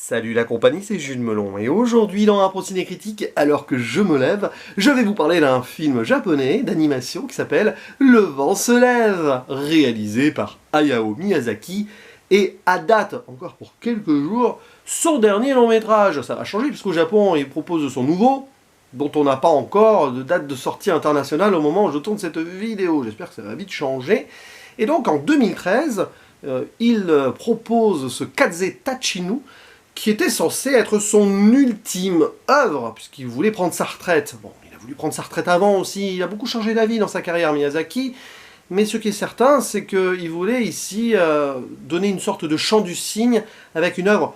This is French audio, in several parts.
Salut la compagnie, c'est Jules Melon, et aujourd'hui dans un ciné critique, alors que je me lève, je vais vous parler d'un film japonais d'animation qui s'appelle Le vent se lève, réalisé par Hayao Miyazaki, et à date, encore pour quelques jours, son dernier long métrage. Ça va changer puisqu'au Japon, il propose son nouveau, dont on n'a pas encore de date de sortie internationale au moment où je tourne cette vidéo. J'espère que ça va vite changer. Et donc en 2013, il propose ce Kaze Tachinu, qui était censé être son ultime œuvre, puisqu'il voulait prendre sa retraite. Bon, il a voulu prendre sa retraite avant aussi, il a beaucoup changé d'avis dans sa carrière, Miyazaki, mais ce qui est certain, c'est qu'il voulait ici donner une sorte de chant du cygne, avec une œuvre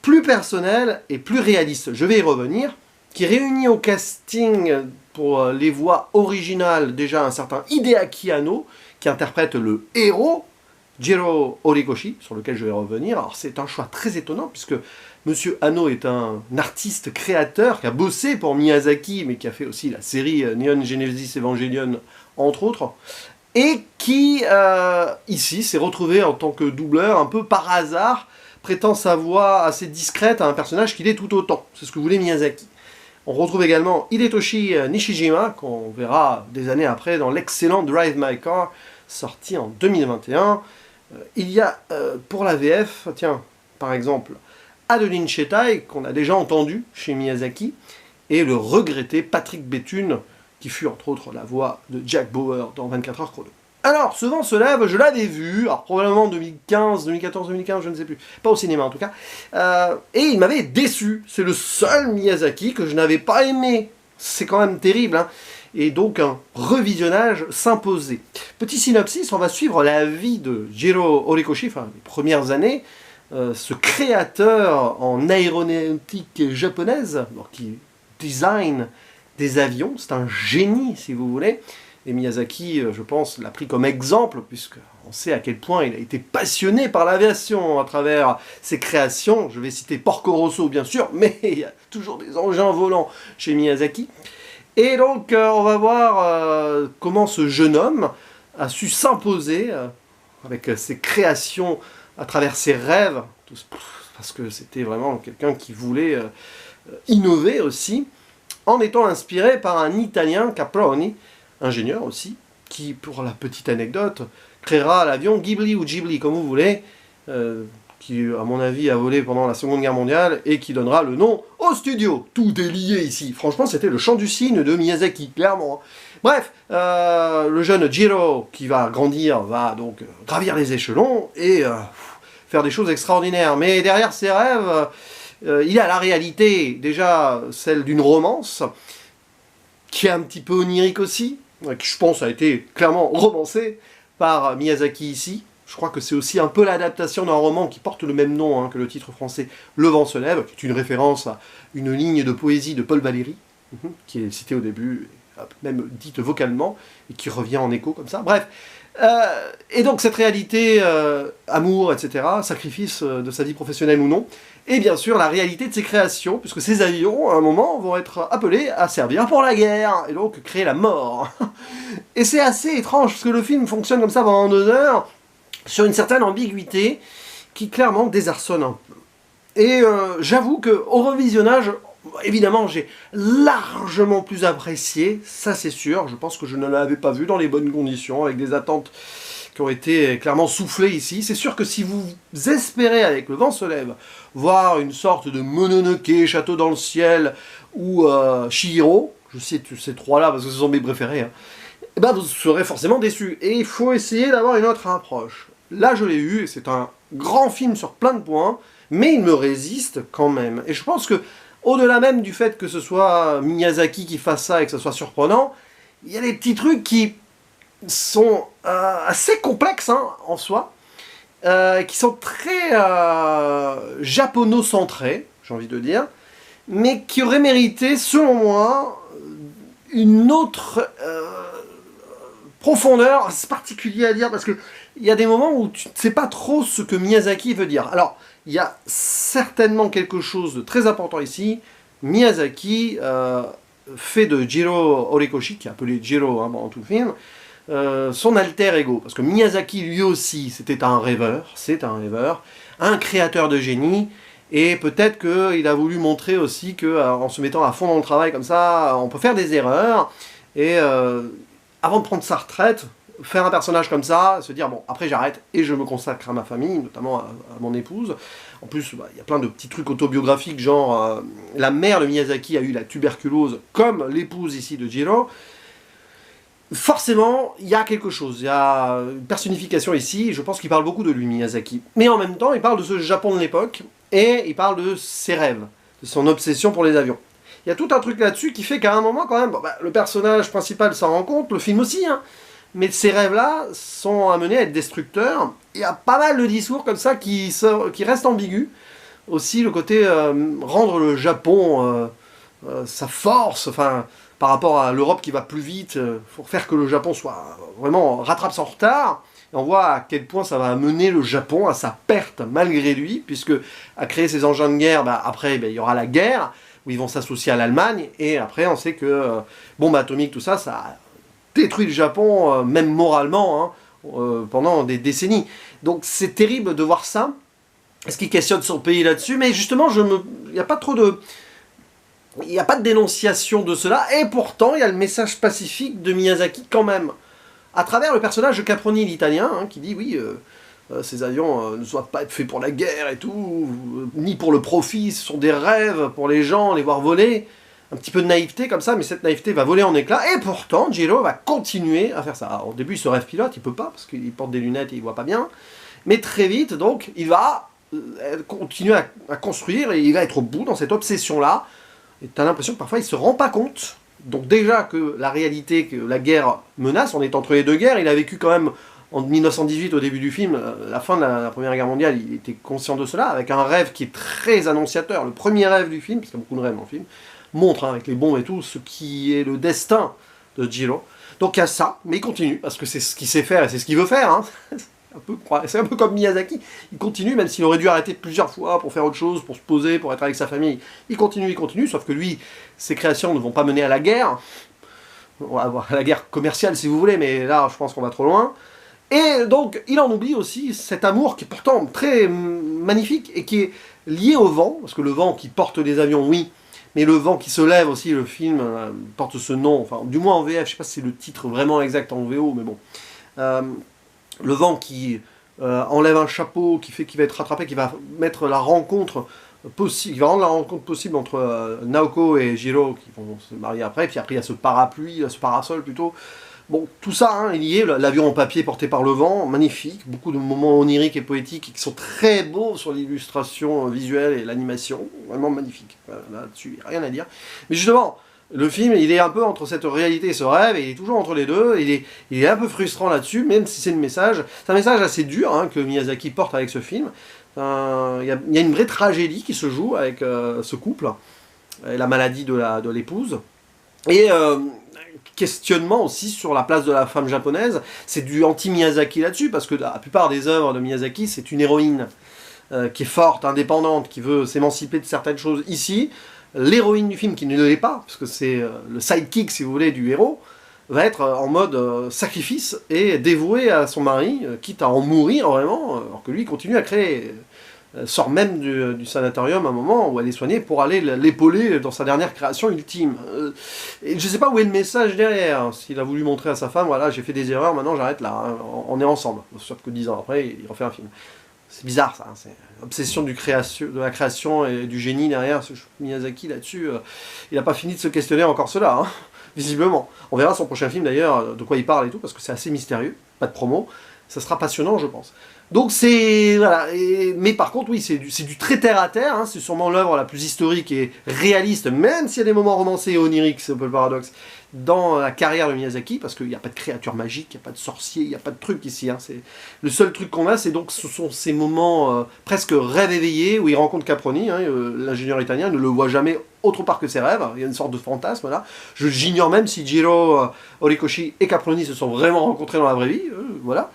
plus personnelle et plus réaliste. Je vais y revenir, qui réunit au casting pour les voix originales déjà un certain Hideaki Anno, qui interprète le héros, Jiro Horikoshi, sur lequel je vais revenir. Alors c'est un choix très étonnant, puisque Monsieur Anno est un artiste créateur qui a bossé pour Miyazaki, mais qui a fait aussi la série Neon Genesis Evangelion, entre autres, et qui, ici, s'est retrouvé en tant que doubleur, un peu par hasard, prêtant sa voix assez discrète à un personnage qu'il est tout autant. C'est ce que voulait Miyazaki. On retrouve également Hidetoshi Nishijima, qu'on verra des années après dans l'excellent Drive My Car, sorti en 2021. Il y a pour la VF, tiens, par exemple, Adeline Chetaï, qu'on a déjà entendu chez Miyazaki, et le regretté Patrick Béthune, qui fut entre autres la voix de Jack Bauer dans 24 heures chrono. Alors, Ce vent se lève, je l'avais vu, alors probablement 2015, 2014, 2015, je ne sais plus, pas au cinéma en tout cas, et il m'avait déçu. C'est le seul Miyazaki que je n'avais pas aimé. C'est quand même terrible, hein. Et donc un revisionnage s'imposait. Petit synopsis, on va suivre la vie de Jiro Horikoshi, enfin les premières années, ce créateur en aéronautique japonaise, qui design des avions, c'est un génie si vous voulez, et Miyazaki, je pense, l'a pris comme exemple, puisqu'on sait à quel point il a été passionné par l'aviation à travers ses créations. Je vais citer Porco Rosso bien sûr, mais il y a toujours des engins volants chez Miyazaki. Et donc, on va voir comment ce jeune homme a su s'imposer avec ses créations, à travers ses rêves, parce que c'était vraiment quelqu'un qui voulait innover aussi, en étant inspiré par un Italien, Caproni, ingénieur aussi, qui, pour la petite anecdote, créera l'avion Ghibli ou Ghibli, comme vous voulez, qui, à mon avis, a volé pendant la Seconde Guerre mondiale, et qui donnera le nom au studio. Tout est lié ici. Franchement, c'était le chant du cygne de Miyazaki, clairement. Bref, le jeune Jiro, qui va grandir, va donc gravir les échelons, et faire des choses extraordinaires. Mais derrière ses rêves, il y a la réalité, déjà celle d'une romance, qui est un petit peu onirique aussi, qui je pense a été clairement romancée par Miyazaki ici. Je crois que c'est aussi un peu l'adaptation d'un roman qui porte le même nom que le titre français, Le vent se lève, qui est une référence à une ligne de poésie de Paul Valéry, qui est citée au début, même dite vocalement, et qui revient en écho comme ça. Bref, et donc cette réalité, amour, etc., sacrifice de sa vie professionnelle ou non, et bien sûr la réalité de ses créations, puisque ces avions, à un moment, vont être appelés à servir pour la guerre, et donc créer la mort. Et c'est assez étrange, parce que le film fonctionne comme ça pendant 2 heures, sur une certaine ambiguïté, qui clairement désarçonne un peu. Et j'avoue qu'au revisionnage, évidemment, j'ai largement plus apprécié, ça c'est sûr. Je pense que je ne l'avais pas vu dans les bonnes conditions, avec des attentes qui ont été clairement soufflées ici. C'est sûr que si vous espérez, avec Le vent se lève, voir une sorte de Mononoke, Château dans le ciel, ou Chihiro, je cite ces trois-là parce que ce sont mes préférés, eh ben vous serez forcément déçus. Et il faut essayer d'avoir une autre approche. Là, je l'ai eu, et c'est un grand film sur plein de points, mais il me résiste quand même. Et je pense que, au-delà même du fait que ce soit Miyazaki qui fasse ça et que ce soit surprenant, il y a des petits trucs qui sont assez complexes en soi, qui sont très japono-centrés, j'ai envie de dire, mais qui auraient mérité, selon moi, une autre profondeur. C'est particulier à dire parce que il y a des moments où tu ne sais pas trop ce que Miyazaki veut dire. Alors, il y a certainement quelque chose de très important ici. Miyazaki fait de Jiro Horikoshi, qui est appelé Jiro dans tout le film, son alter ego. Parce que Miyazaki, lui aussi, c'est un rêveur, un créateur de génie, Et peut-être qu'il a voulu montrer aussi qu'en se mettant à fond dans le travail comme ça, on peut faire des erreurs, et avant de prendre sa retraite, faire un personnage comme ça, se dire bon, après j'arrête et je me consacre à ma famille, notamment à mon épouse. En plus, il y a plein de petits trucs autobiographiques, genre la mère de Miyazaki a eu la tuberculose, comme l'épouse ici de Jiro. Forcément, il y a quelque chose, il y a une personnification ici, je pense qu'il parle beaucoup de lui, Miyazaki. Mais en même temps, il parle de ce Japon de l'époque, et il parle de ses rêves, de son obsession pour les avions. Il y a tout un truc là-dessus qui fait qu'à un moment, quand même, le personnage principal s'en rend compte, le film aussi, hein, mais ces rêves-là sont amenés à être destructeurs. Il y a pas mal de discours comme ça qui restent ambigus. Aussi, le côté rendre le Japon sa force, enfin, par rapport à l'Europe qui va plus vite, pour faire que le Japon soit vraiment rattrape son retard. Et on voit à quel point ça va amener le Japon à sa perte malgré lui, puisque à créer ces engins de guerre, après il y aura la guerre, où ils vont s'associer à l'Allemagne, et après on sait que bombe atomique, tout ça, ça détruit le Japon, même moralement, hein, pendant des décennies. Donc c'est terrible de voir ça. Est-ce qu'il questionne son pays là-dessus? Mais justement, il n'y a pas trop de... Il n'y a pas de dénonciation de cela, et pourtant il y a le message pacifique de Miyazaki quand même. À travers le personnage de Caproni, l'italien, hein, qui dit oui, ces avions ne doivent pas être faits pour la guerre et tout, ni pour le profit, ce sont des rêves pour les gens, les voir voler. Un petit peu de naïveté comme ça, mais cette naïveté va voler en éclats, et pourtant Jiro va continuer à faire ça. Alors, au début il se rêve pilote, il peut pas, parce qu'il porte des lunettes et il voit pas bien, mais très vite, donc, il va continuer à construire, et il va être au bout dans cette obsession-là, et tu as l'impression que parfois il se rend pas compte. Donc déjà que la réalité, que la guerre menace, on est entre les deux guerres, il a vécu quand même en 1918 au début du film, la fin de la Première Guerre mondiale, il était conscient de cela, avec un rêve qui est très annonciateur. Le premier rêve du film, parce qu'il y a beaucoup de rêves dans le film, montre, hein, avec les bombes et tout, ce qui est le destin de Jiro. Donc il y a ça, mais il continue, parce que c'est ce qu'il sait faire et c'est ce qu'il veut faire. Hein. C'est un peu comme Miyazaki, il continue, même s'il aurait dû arrêter plusieurs fois pour faire autre chose, pour se poser, pour être avec sa famille. Il continue, sauf que lui, ses créations ne vont pas mener à la guerre. On va avoir la guerre commerciale si vous voulez, mais là je pense qu'on va trop loin. Et donc il en oublie aussi cet amour qui est pourtant très magnifique et qui est lié au vent, parce que le vent qui porte les avions, oui, mais le vent qui se lève aussi, le film porte ce nom, enfin du moins en VF, je sais pas si c'est le titre vraiment exact en VO, mais bon. Le vent qui enlève un chapeau, qui fait qu'il va être rattrapé, qui va mettre la rencontre possible, qui va rendre la rencontre possible entre Naoko et Jiro, qui vont se marier après, puis après il y a ce parapluie, ce parasol plutôt. Bon, tout ça hein, est lié, l'avion en papier porté par le vent, magnifique, beaucoup de moments oniriques et poétiques qui sont très beaux sur l'illustration visuelle et l'animation, vraiment magnifique. Là-dessus, il n'y a rien à dire. Mais justement, le film, il est un peu entre cette réalité et ce rêve, et il est toujours entre les deux, il est un peu frustrant là-dessus, même si c'est le message. C'est un message assez dur hein, que Miyazaki porte avec ce film. Il y a une vraie tragédie qui se joue avec ce couple, la maladie de l'épouse, et questionnement aussi sur la place de la femme japonaise. C'est du anti-Miyazaki là-dessus, parce que la plupart des œuvres de Miyazaki, c'est une héroïne qui est forte, indépendante, qui veut s'émanciper de certaines choses. Ici, l'héroïne du film, qui ne l'est pas, parce que c'est le sidekick, si vous voulez, du héros, va être en mode sacrifice et dévouée à son mari, quitte à en mourir vraiment, alors que lui continue à créer. Sort même du sanatorium à un moment où elle est soignée pour aller l'épauler dans sa dernière création ultime. Et je sais pas où est le message derrière, s'il a voulu montrer à sa femme, voilà, j'ai fait des erreurs, maintenant j'arrête là, hein, on est ensemble. Sauf que 10 ans après, il refait un film. C'est bizarre ça, hein, c'est l'obsession de la création et du génie derrière. Ce Miyazaki là-dessus, il n'a pas fini de se questionner encore cela, hein, visiblement. On verra son prochain film d'ailleurs, de quoi il parle et tout, parce que c'est assez mystérieux, pas de promo. Ça sera passionnant, je pense. Donc c'est... Voilà. Mais par contre, oui, c'est du très terre-à-terre, hein, c'est sûrement l'œuvre la plus historique et réaliste, même s'il y a des moments romancés et oniriques, c'est un peu le paradoxe, dans la carrière de Miyazaki, parce qu'il n'y a pas de créature magique, il n'y a pas de sorcier, il n'y a pas de truc ici. Hein, le seul truc qu'on a, c'est donc ce sont ces moments presque rêve éveillé, où il rencontre Caproni, hein, l'ingénieur italien, il ne le voit jamais autre part que ses rêves, il y a une sorte de fantasme là. J'ignore même si Jiro Horikoshi et Caproni se sont vraiment rencontrés dans la vraie vie, voilà.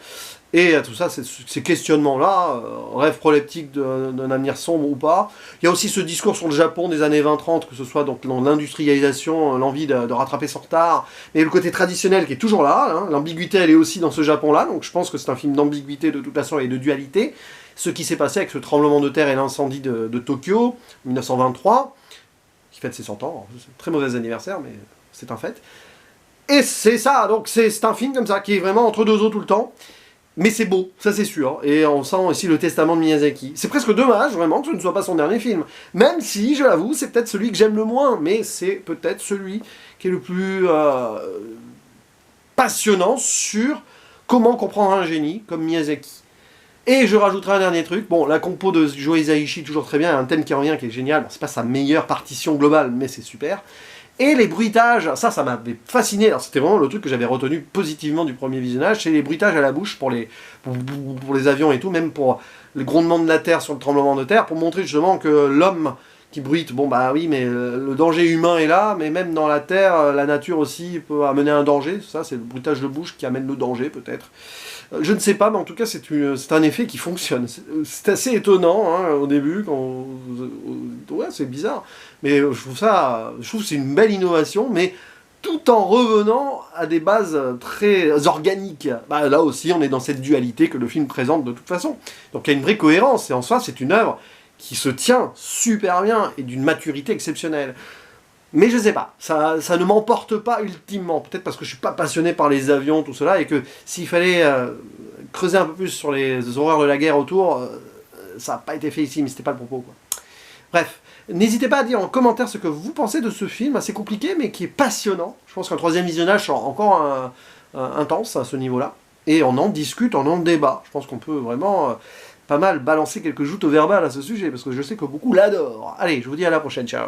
Et tout ça, ces questionnements-là, rêve proleptique d'un avenir sombre ou pas. Il y a aussi ce discours sur le Japon des années 20-30, que ce soit donc dans l'industrialisation, l'envie de rattraper son retard, mais le côté traditionnel qui est toujours là, hein. L'ambiguïté elle est aussi dans ce Japon-là, donc je pense que c'est un film d'ambiguïté de toute façon et de dualité. ce qui s'est passé avec ce tremblement de terre et l'incendie de Tokyo, 1923, qui fête ses 100 ans, c'est un très mauvais anniversaire, mais c'est un fait. Et c'est ça, donc c'est un film comme ça, qui est vraiment entre deux eaux tout le temps, mais c'est beau, ça c'est sûr, et on sent aussi le testament de Miyazaki. C'est presque dommage, vraiment, que ce ne soit pas son dernier film, même si, je l'avoue, c'est peut-être celui que j'aime le moins, mais c'est peut-être celui qui est le plus passionnant sur comment comprendre un génie comme Miyazaki. Et je rajouterai un dernier truc, bon, la compo de Joe Hisaishi, toujours très bien, un thème qui revient, qui est génial, bon, c'est pas sa meilleure partition globale, mais c'est super. Et les bruitages, ça m'avait fasciné, alors c'était vraiment le truc que j'avais retenu positivement du premier visionnage, c'est les bruitages à la bouche pour les avions et tout, même pour le grondement de la terre sur le tremblement de terre, pour montrer justement que l'homme qui bruite, bon bah oui, mais le danger humain est là, mais même dans la terre, la nature aussi peut amener un danger, ça c'est le bruitage de bouche qui amène le danger peut-être. Je ne sais pas, mais en tout cas c'est un effet qui fonctionne. C'est assez étonnant hein, au début, ouais c'est bizarre, mais je trouve que c'est une belle innovation, mais tout en revenant à des bases très organiques. Bah, là aussi on est dans cette dualité que le film présente de toute façon. Donc il y a une vraie cohérence, et en soi c'est une œuvre qui se tient super bien, et d'une maturité exceptionnelle. Mais je sais pas, ça ne m'emporte pas ultimement, peut-être parce que je suis pas passionné par les avions, tout cela, et que s'il fallait creuser un peu plus sur les horreurs de la guerre autour, ça n'a pas été fait ici, mais c'était pas le propos, quoi. Bref, n'hésitez pas à dire en commentaire ce que vous pensez de ce film, assez compliqué, mais qui est passionnant. Je pense qu'un troisième visionnage sera encore intense à ce niveau-là, et on en discute, on en débat. Je pense qu'on peut vraiment pas mal balancer quelques joutes au verbal à ce sujet, parce que je sais que beaucoup l'adorent. Allez, je vous dis à la prochaine, ciao.